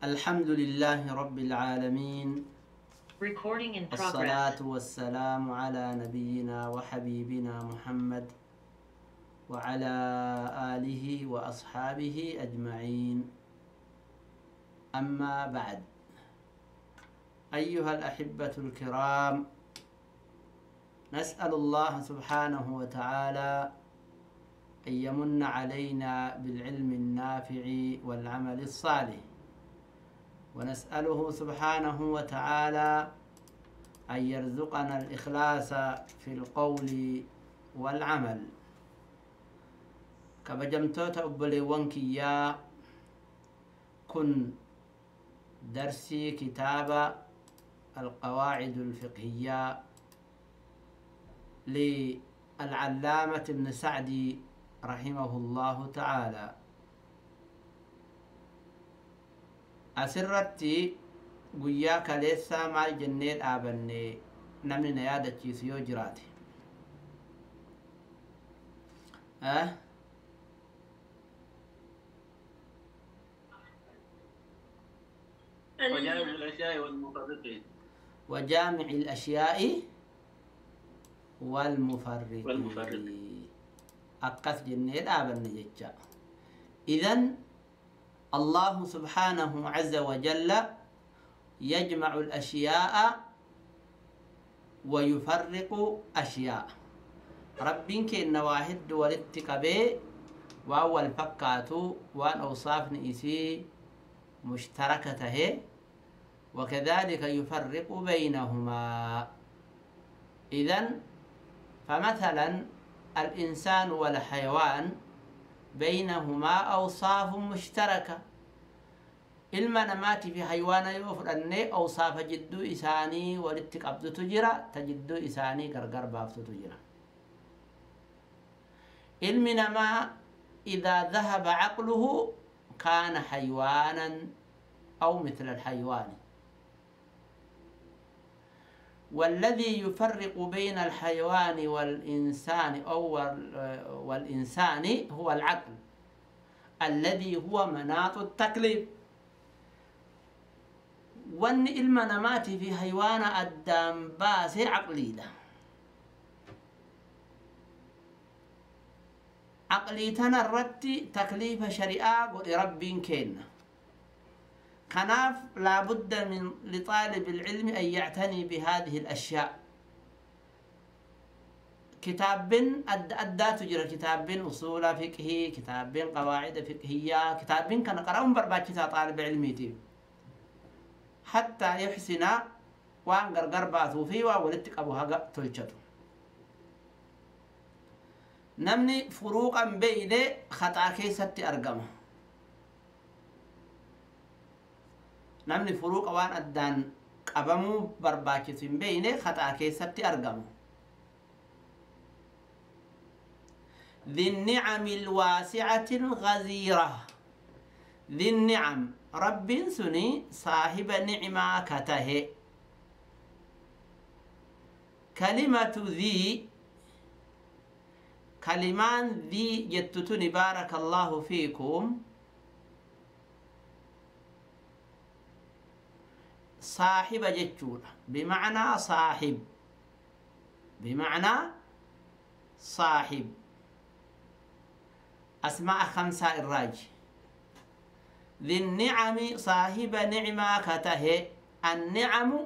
الحمد لله رب العالمين. Recording in الصلاة progress. والسلام على نبينا وحبيبنا محمد وعلى آله وأصحابه أجمعين. أما بعد، أيها الأحبة الكرام، نسأل الله سبحانه وتعالى أن يمن علينا بالعلم النافع والعمل الصالح، ونسأله سبحانه وتعالى أن يرزقنا الإخلاص في القول والعمل. كبجمتوت أبلي وانكيا كن درسي كتاب القواعد الفقهية للعلامة ابن سعدي رحمه الله تعالى. أسرتي قياك ليسا مع الجنين آبني نمن نيادة جيسيو جراتي وجامع الأشياء والمفرقين وجامع الأشياء والمفرقين أقص جنين آبني جيجا. إذن الله سبحانه عز وجل يجمع الأشياء ويفرق أشياء. ربك إن واحد ولدتكبه وأول فكاتو وأن أوصاف نئسي مشتركته، وكذلك يفرق بينهما. إذن فمثلا الإنسان والحيوان بينهما أوصاف مشتركة. المنامات في حيوان يوفر أن أوصاف جدو إساني ولدتك أبدو تجرى تجدو إساني غرغر بافتو تجرى. المنما إذا ذهب عقله كان حيوانا أو مثل الحيوان. والذي يفرق بين الحيوان والإنسان أو والإنسان هو العقل الذي هو مناط التكليف. وان المنامات في حيوان الدم باس عقلي ده عقلي تنرتي تكليف شريعة ولرب كينا. كناف لابد من لطالب العلم أن يعتني بهذه الأشياء. كتاب أدى تجرى، كتاب أصول فقهي، كتاب قواعد فقهية، كتاب كان قرأهم برباك طالب علمي حتى يحسن وان غرغر باسو فيه وولدتك أبوها تلشته. نمني فروقا بين خطأ كيسة أرقمه. نمني فروق وان أدان قبمو برباكس بين خطأ كيسة أرقمه. ذي النعم الواسعة الغزيرة. ذي النعم رب سني صاحب نعمة كته. كلمة ذي كلمان ذي جتتني بارك الله فيكم صاحب جتشون بمعنى صاحب، بمعنى صاحب. أسماء خمسة الراج. ذي النعم صاحب نعمة كته. النعم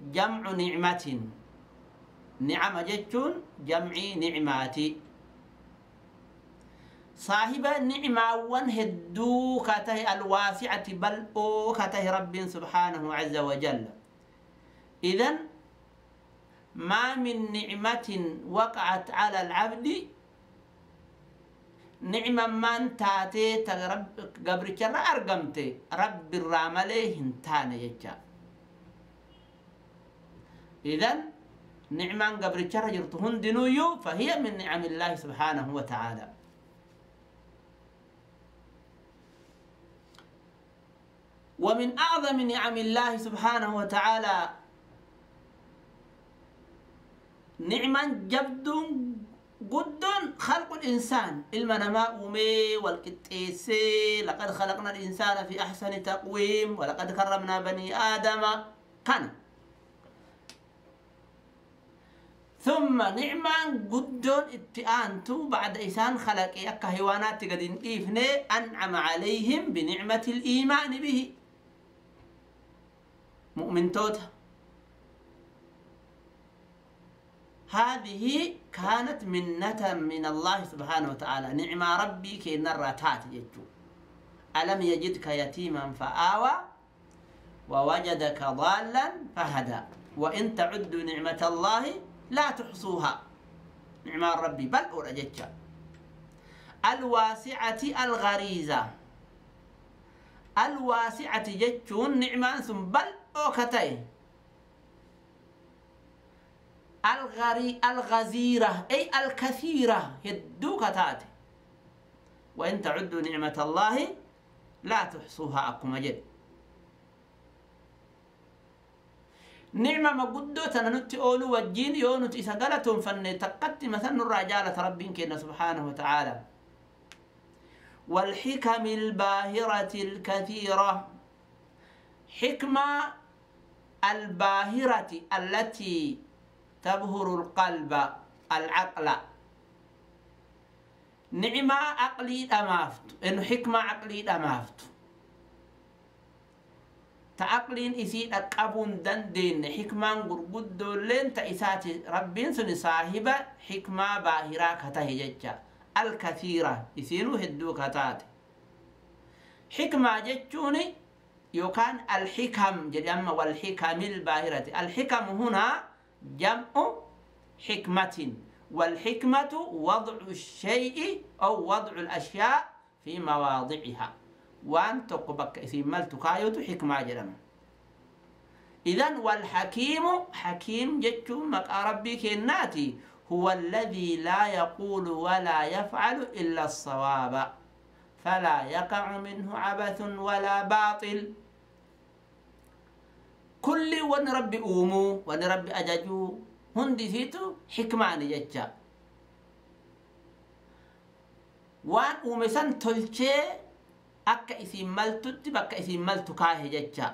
جمع نعمة. نعم جتشون جمع نعماتي. صاحب نعمة ونهدو كته الواسعة بل أو كته رب سبحانه عز وجل. إذن ما من نعمة وقعت على العبد نعمة من تاتي تغرب قبرك لا أرقمتي رب الراملي هنتاني يجا. إذن نعمة قبرك رجرتهن دنويو فهي من نعم الله سبحانه وتعالى. ومن أعظم نعم الله سبحانه وتعالى نعمة جبد قد خلق الإنسان المنما أمي والكتيسي لقد خلقنا الإنسان في أحسن تقويم ولقد كرمنا بني آدم كان ثم نعمة قد اتئانتو بعد إنسان خلق أكا هوانات قد إفني أنعم عليهم بنعمة الإيمان به مؤمن توتا هذه كانت منة من الله سبحانه وتعالى نعمة ربي كي نراتات يجو ألم يجدك يتيما فآوى ووجدك ضالا فهدى وإن تعدوا نعمة الله لا تحصوها نعمة ربي بل أرجتك الواسعة الغريزة الواسعة جتون نعمة ثم بل أوكتين الغزيرة أي الكثيرة هدوك تاتي وإن تعدوا نعمة الله لا تحصوها أكما جد نعمة ما قدو تننتي أولو والجين يونت إساقلتهم فنتقت مثلا الرجالة ربين كنا سبحانه وتعالى والحكم الباهرة الكثيرة حكمة الباهرة التي تبهر القلب العقل نعمة عقلي أمافت إنه حكمة عقلي أمافت تعقلين إسيد أقابون دندين حكمة قرقود دولين تأسات ربين سن صاحبة حكمة باهرة كتهججة الكثيرة إسينو هدو كتات حكمة جتشوني يكان الحكم جدام والحكم الباهرة الحكم هنا جمع حكمة والحكمة وضع الشيء أو وضع الأشياء في مواضعها وأن تقبك إسمال تكايوت حكمة جرم إذن والحكيم حكيم جتشو مكا ربي كناتي هو الذي لا يقول ولا يفعل إلا الصواب فلا يقع منه عبث ولا باطل كل ونربي أومو ونربي أجاجو هندي فيتو حكمان جتشا وان أومسان تلشي أكا إسي ملتو تبكا إسي ملتو كاه جتشا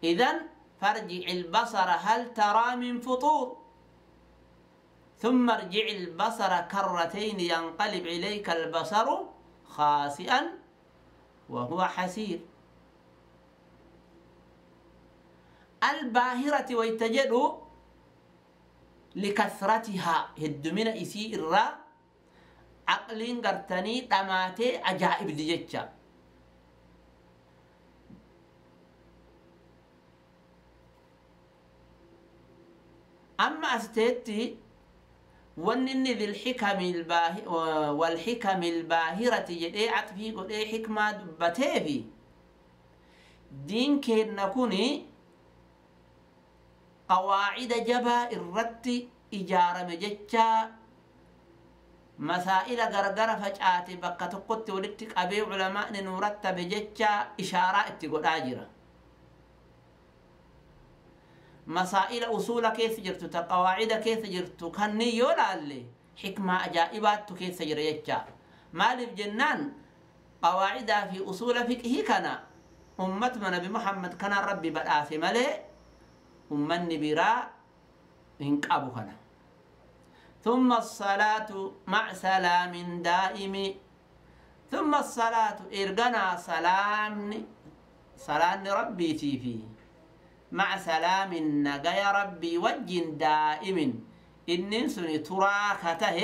إذن فارجع البصر هل ترى من فطور ثم ارجع البصر كرتين ينقلب إليك البصر خاسئا وهو حسير الباهرة ويتجدوا لكثرتها هدمين إسي إرّا عقلين قرتني تماتي عجائب ديجتشا أما أستيتي ونني ذي الحكم والحكم الباهرة جدي عطفي قد حكمة بتيفي دين كين نكوني قواعد جبا الرت إجارة مجتشا مسائل غرغرة فجأتي بقى تقط ولدتك أبي علماء نورت بجتشا إشارات تقول آجرة مسائل أصول كيف جرتو تقواعد كيف جرتو كني يولا اللي حكمة أجائبات كيف جريتشا مال بجنان قواعد في أصول فقه كان أمة من نبي محمد كان ربي بدأ في ملئ أمن برا إنك أبو كان ثم الصلاة مع سلام دائم ثم الصلاة إرغنا سلام ربي تيفي مع سلام نجا ربي وجه دائم إن سني تراكته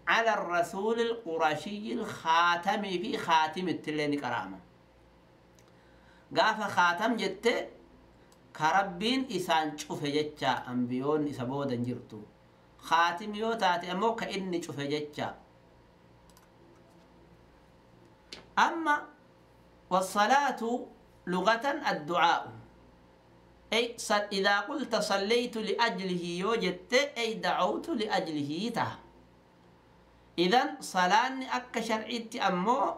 على الرسول القرشي الخاتم في خاتم التلين كرامة قاف خاتم جت كربين إسان شوف جتشا أنبيون إسابودا جرتو خاتم يوتاتي أمو كإني شوف جتشا أما والصلاة لغة الدعاء أي إذا قلت صليت لأجله يوجدت أي دعوت لأجله ته إذن صلاة أك شرعيت أمو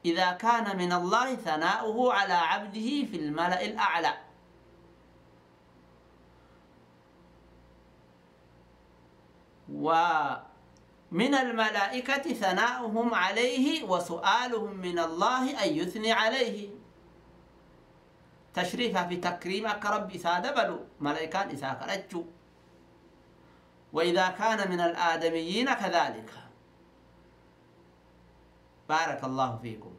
إذا كان من الله ثناؤه على عبده في الملأ الأعلى ومن الملائكة ثناؤهم عليه وسؤالهم من الله أن يثني عليه تشريفها في تكريم أكرب إسادة بلو ملائكان إساك رجو وإذا كان من الآدميين كذلك بارك الله فيكم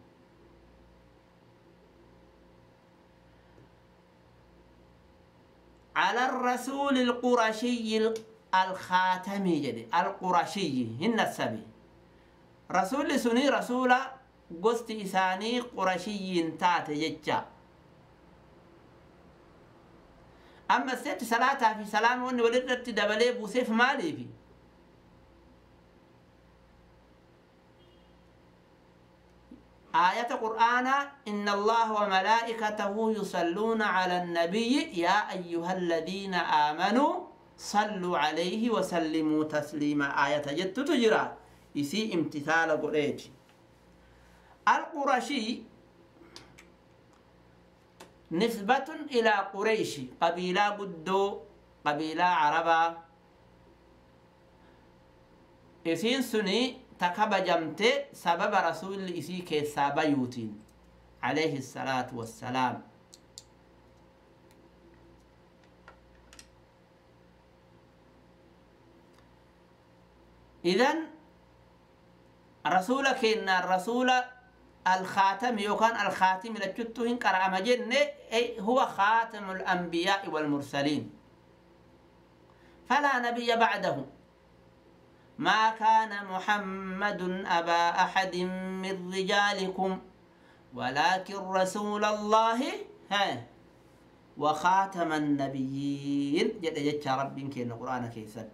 على الرسول القرشي الخاتمي جدي القرشي هن السبي رسول سني رسول قست إساني قرشي تات ججا أما الست صلاة في سلام وأن ولدت دبلي بوسيف مالي في آية قرآن إن الله وملائكته يصلون على النبي يا أيها الذين آمنوا صلوا عليه وسلموا تسليما آية جت تجرى يسي امتثال قريش القرشي نسبة إلى قريش قبيلة قدو قبيلة عربة إسين سني تكبجمت سبب رسول إسي كيسا بيوتين عليه الصلاة والسلام إذن رسولك إن الرسول الخاتم يكون الخاتم لجتهن قرأ مجن هو خاتم الأنبياء والمرسلين فلا نبي بعده ما كان محمد أبا أحد من رجالكم ولكن رسول الله وخاتم النبيين جد ربك إن القرآن كيست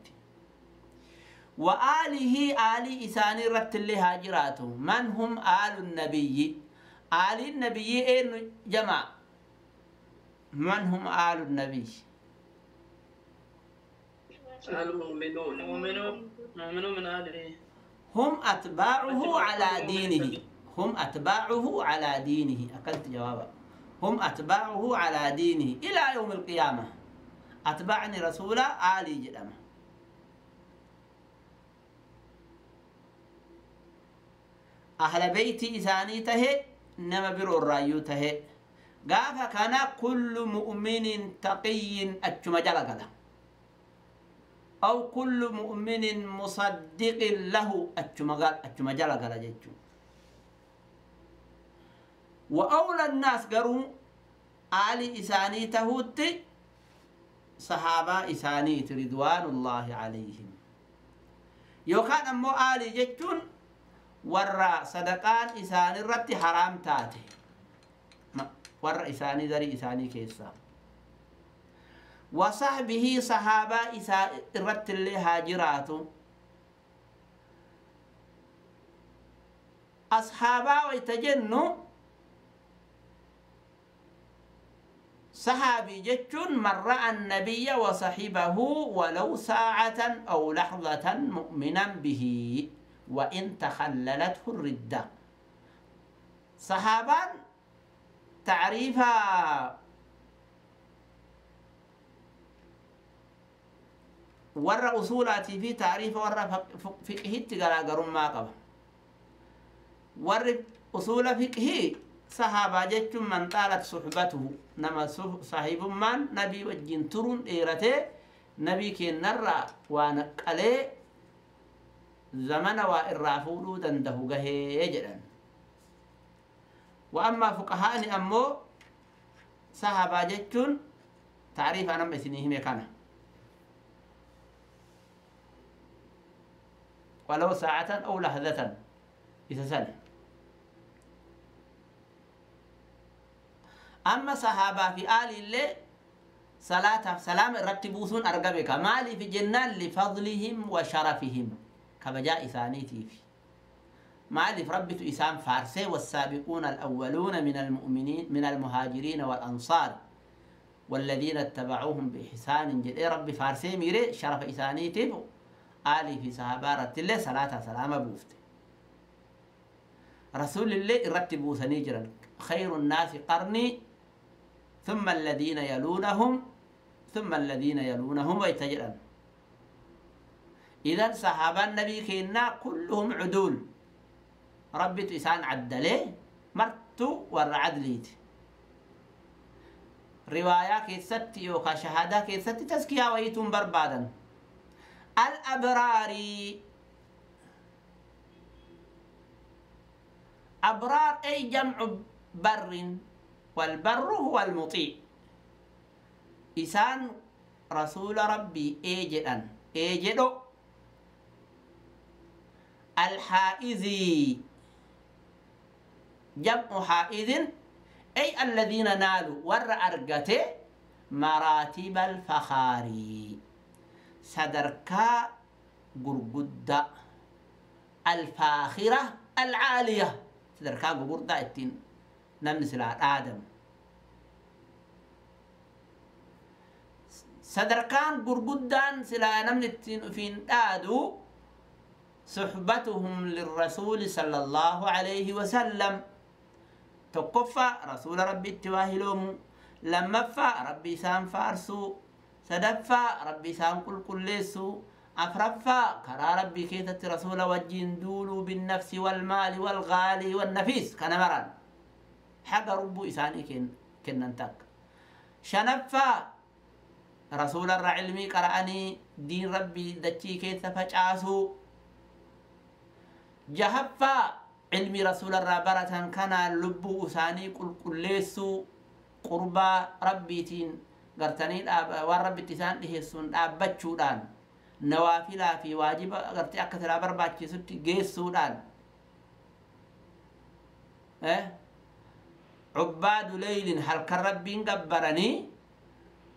وآله آل إساني رت اللي هاجراته من هم آل النبي آل النبي إن جمع من هم آل النبي المؤمنون من آله هم أتباعه على دينه هم أتباعه على دينه أقلت جوابا هم أتباعه على دينه إلى يوم القيامة أتبعني رسولا آلي جدمه أهل بيتي إساني تهي نما برو الرأيو تهي قافا كان كل مؤمن تقي أجم جلقلا أو كل مؤمن مصدق له أجم جلقلا جيجو وأولى الناس قروا آل إساني تهوت صحابة إساني رضوان الله عليهم يوكان أمو آل جيجون ورّا صدقان إساني الرد حرام تاتي ورّا إساني ذري إساني كيسا وصحبه صحابة الرد اللي هاجراته أصحابا ويتجنوا صحابي جتون من رأى النبي وصحبه ولو ساعة أو لحظة مؤمنا به وإن تخللته الردة صحابان تعريفها ورّا أصولاتي في تعريف ورّا فقه تقرأ ما قبل ورّا أصول فقه صحابة جتم من طالت صحبته نما صاحب من نبي وجين ترون إيرته نبي كي نرى ونقله زمن وإرافولو دنده جهه يجرن وأما فقهاء أمو صحابة جتون تعريف أنا مسنيه مكانه ولو ساعة أو لحظة إذا سنة أما صحابة في آل الله صلاة سلام رتبوسون أرقبك مالي في جنان لفضلهم وشرفهم كبجاء ثانيتي في مالي ربت إسام فارسي والسابقون الأولون من المؤمنين من المهاجرين والأنصار والذين اتبعوهم بإحسان جد رب فارسي ميري شرف إسانيتي آلي في صحابة رتل صلاة سلام بوفت رسول الله رتبوا سنيجرا خير الناس قرني ثم الذين يلونهم ويتجرن إذا صحابة النبي كينا كلهم عدول ربي إسان عدله مرتو والعدليت رواية كيست يوكا شهادة كيست تزكية ويتم بربادا الأبرار أبرار أي جمع بر والبر هو المطيع إسان رسول ربي إيجدو الحائزي جمع حائز أي الذين نالوا ور أرقته مراتب الفخاري صدركا قرقدة الفاخرة العالية صدركا قرقدة التين نمثل آدم صدركان قرقدان سلا نمنتين فين آدو صحبتهم للرسول صلى الله عليه وسلم تقفى رسول ربي التواهلهم لما فا ربي سام فارسو سدفا ربي سام كل ليسو أفرفا كرا ربي كيتت رسول وجين دولو بالنفس والمال والغالي والنفيس كان مران حق ربو إساني كننتك شنفا رسول الله علمي قرأني دين ربي دتشي كيف فجأسو جهفا علمي رسول الله برة كان لبو أساني كل ليسو قربا ربي تين قرتني والرب تسان إهسون أبتشو دان نوافلا في واجب قرتي أكثر أبرباتشي ستي جيسو دان عباد ليل هل كربين قبرني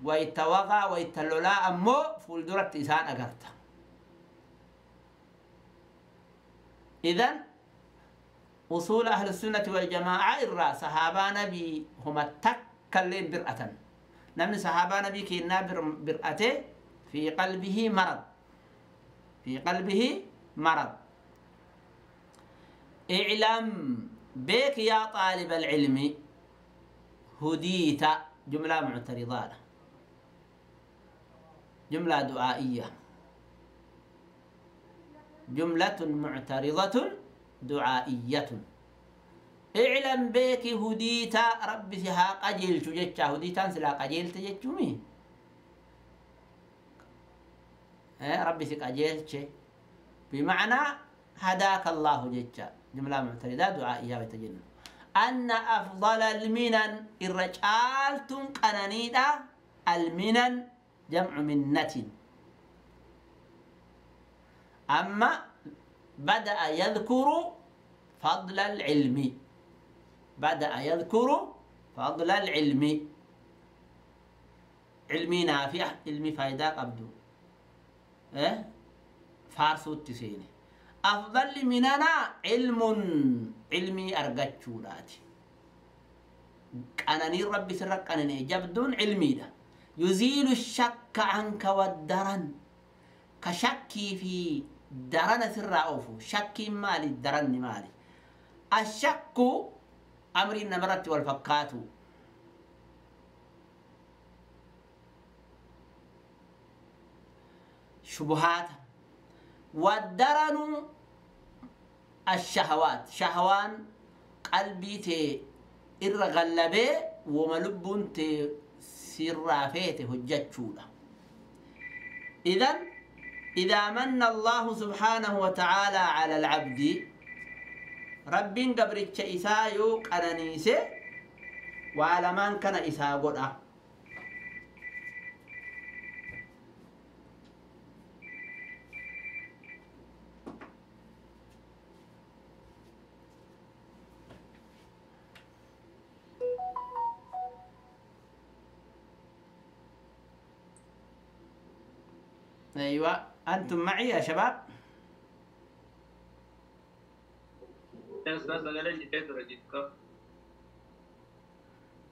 ويتوغى ويتلولا أمو فولدرت إسان أقرت إذن أصول أهل السنة والجماعة إرى صحابة نبي هم التكلم برأة نمن صحابة نبي كينا برأته في قلبه مرض في قلبه مرض اعلم بك يا طالب العلم هديت جملة معترضة جملة دعائية جملة معترضة دعائية اعلم بك هديت ربي سها قجل تجتشا هديتان سلا قجل تجتشمي ربي سك قجل بمعنى هداك الله جتشا جملة معترضة دعائية وتجن أن أفضل المنن الرجال قنانيدا المنن جمع منة أما بدأ يذكر فضل العلم بدأ يذكر فضل العلم علمي نافع علمي فايدة قبضو فارسو التسيني أفضل مننا علم علمي أرقاتشو لاتي أنني ربي سرق أنني جبدون علمي ده يزيل الشك عنك والدرن كشكي في درن سر أوفو شكي مالي درن مالي الشك أمر النمرة والفكات شبهات والدرن الشهوات شهوان قلبي تي إرغلبي وملبون تي سرافيته هجتشولا إذا من الله سبحانه وتعالى على العبد رب قبرتش إسايو قرنيسي وعلى من كان إسا قرأ أيوة أنتم معي يا شباب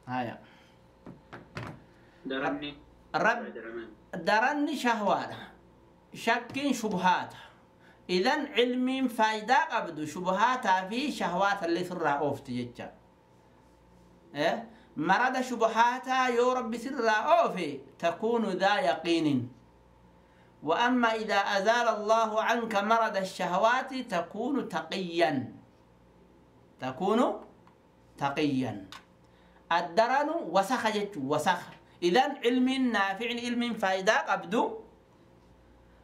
هيا درني شهوات شك شبهات إذن علم فايدة قبض شبهات في شهوات اللي سر أوفت يجا مرض شبهات يا رب سر أوفي تكون ذا يقين وأما إذا أزال الله عنك مرض الشهوات تكون تقيا، تكون تقيا. الدرن وسخ جت وسخ. إذن علم نافع علم فايدة أبدو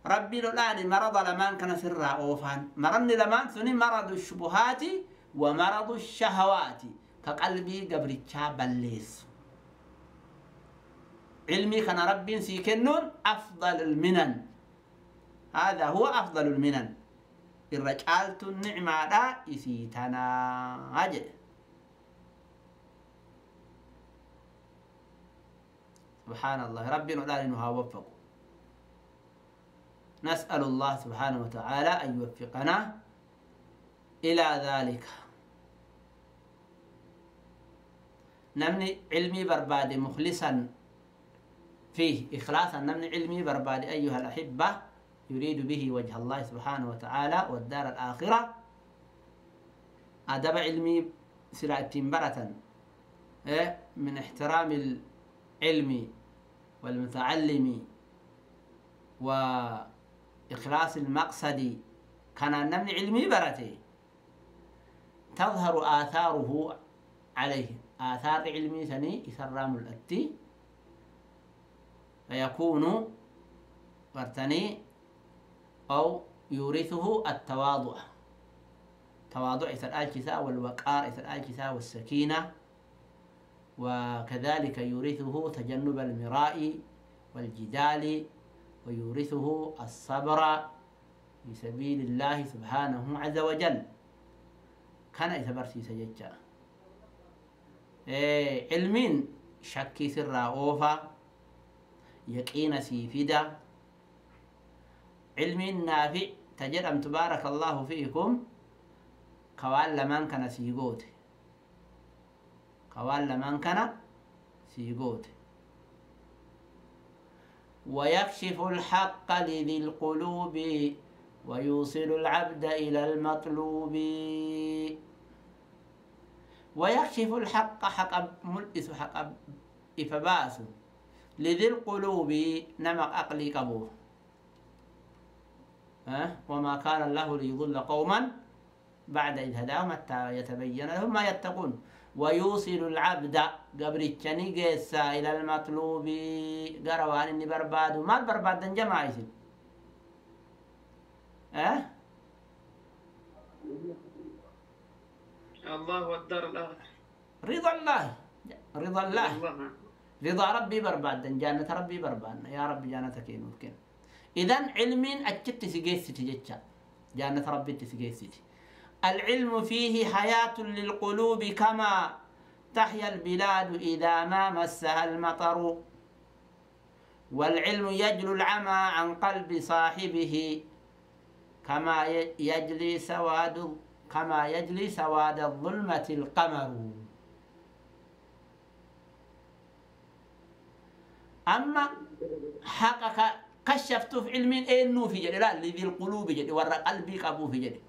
ربي الآن مرض لمان كان سرا أوفان مرض لمان ثني مرض الشبهات ومرض الشهوات كقلبي قبل بليس. علمي كان ربي سيكنون أفضل المنن، هذا هو أفضل المنن. الرجال النعمة لا يسيتنا أجل. سبحان الله ربنا لا نوفقه. نسأل الله سبحانه وتعالى أن يوفقنا إلى ذلك. نمني علمي بربادي مخلصا فيه إخلاصا، نمني علمي بربادي أيها الأحبة يريد به وجه الله سبحانه وتعالى والدار الآخرة. أدب علمي سرعة برة من احترام العلم والمتعلم وإخلاص المقصد كان نمني علمي برته تظهر آثاره عليه. آثار علمي ثاني إسرام الأتي فيكون برتني أو يورثه التواضع، تواضع إثر الكساء والوقار إثر الكساء والسكينة، وكذلك يورثه تجنب المراء والجدال، ويورثه الصبر في سبيل الله سبحانه عز وجل. كان إثبرسي سججا علمين شكي سر أوفا يقين سيفيدا. علم نافع تجرم تبارك الله فيكم كوال لمن كان سيقوت، كوال لمن كان سيقوت. ويكشف الحق لذي القلوب ويوصل العبد إلى المطلوب. ويكشف الحق حق ملئس حق إفباس لذي القلوب نمق أقلي كبوه. وما كان الله ليضل قوما بعد إذ هداهم حتى يتبين لهم ما يتقون. ويوصل العبد قبر الشنيقس إلى المطلوب قروان إني برباد ما البرباد جمع يسل الله والدار الآخرة. رضا الله، رضا الله، الله. رضا ربي برباد جنة ربي برباد يا رب جنتك ممكن. إذن علم أجت سجيستي جتشا جنة ربي تسجيستي. العلم فيه حياة للقلوب كما تحيا البلاد إذا ما مسها المطر. والعلم يجلو العمى عن قلب صاحبه كما يجلي سواد الظلمة القمر. أما حقك كشفت في علم إنه في جد لا لذي القلوب جد ورق قلبي قبو في جد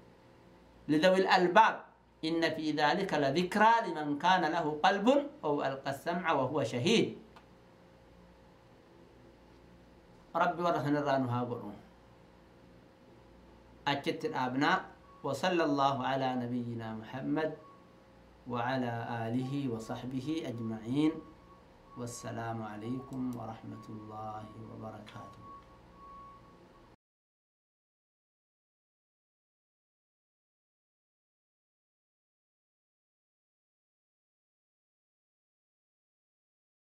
لذوي الألباب إن في ذلك لذكرى لمن كان له قلب أو ألقى السمع وهو شهيد. ربي ورثنا الرانها قلوا أجت الأبناء. وصلى الله على نبينا محمد وعلى آله وصحبه أجمعين. والسلام عليكم ورحمة الله وبركاته.